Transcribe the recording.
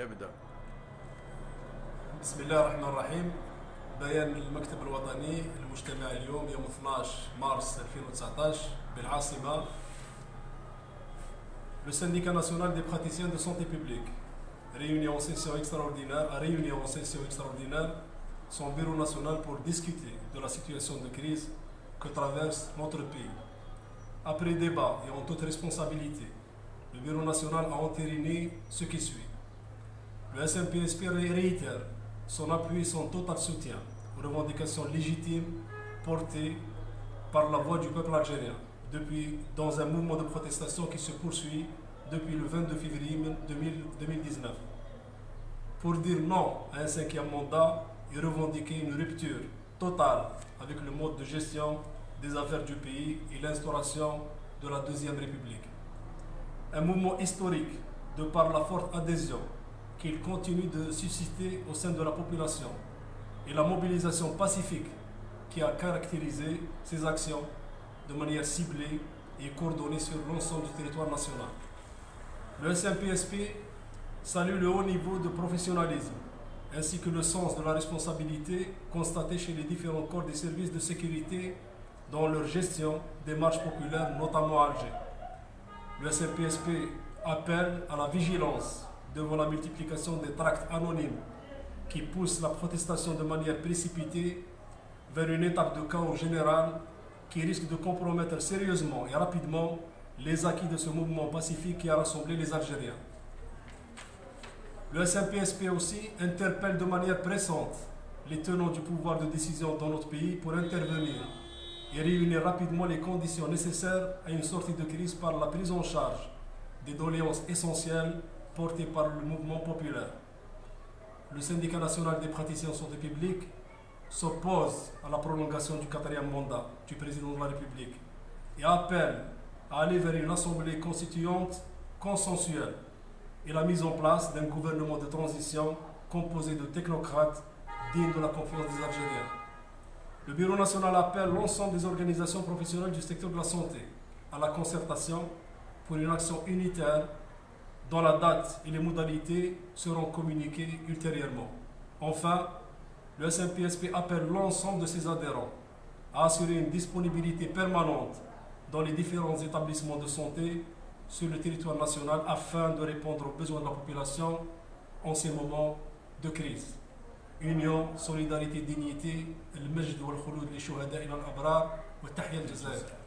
ابدأ. بسم الله الرحمن الرحيم. بيان المكتب الوطني المجتمع اليوم يوم 12 مارس 2019 بالعاصمة. Le syndicat national des praticiens de santé publique réuni en session extraordinaire son bureau national pour discuter de la situation de crise que traverse notre pays. Après débat et en toute responsabilité, le bureau national a entériné ce qui suit. Le SNPSP réitère son appui et son total soutien aux revendications légitimes portées par la voix du peuple algérien dans un mouvement de protestation qui se poursuit depuis le 22 février 2019. Pour dire non à un cinquième mandat et revendiquer une rupture totale avec le mode de gestion des affaires du pays et l'instauration de la Deuxième République. Un mouvement historique de par la forte adhésion qu'il continue de susciter au sein de la population et la mobilisation pacifique qui a caractérisé ses actions de manière ciblée et coordonnée sur l'ensemble du territoire national. Le SNPSP salue le haut niveau de professionnalisme ainsi que le sens de la responsabilité constaté chez les différents corps des services de sécurité dans leur gestion des marches populaires, notamment à Alger. Le SNPSP appelle à la vigilance devant la multiplication des tracts anonymes qui poussent la protestation de manière précipitée vers une étape de chaos général qui risque de compromettre sérieusement et rapidement les acquis de ce mouvement pacifique qui a rassemblé les Algériens. Le SNPSP aussi interpelle de manière pressante les tenants du pouvoir de décision dans notre pays pour intervenir et réunir rapidement les conditions nécessaires à une sortie de crise par la prise en charge des doléances essentielles portées par le mouvement populaire. Le syndicat national des praticiens en santé publique s'oppose à la prolongation du 4e mandat du président de la République et appelle à aller vers une assemblée constituante consensuelle et la mise en place d'un gouvernement de transition composé de technocrates dignes de la confiance des Algériens. Le Bureau national appelle l'ensemble des organisations professionnelles du secteur de la santé à la concertation pour une action unitaire dont la date et les modalités seront communiquées ultérieurement. Enfin, le SNPSP appelle l'ensemble de ses adhérents à assurer une disponibilité permanente dans les différents établissements de santé sur le territoire national afin de répondre aux besoins de la population en ces moments de crise. Union, solidarité, dignité, المجد والخلود لشهدائنا الأبرار والتحية الجزائر.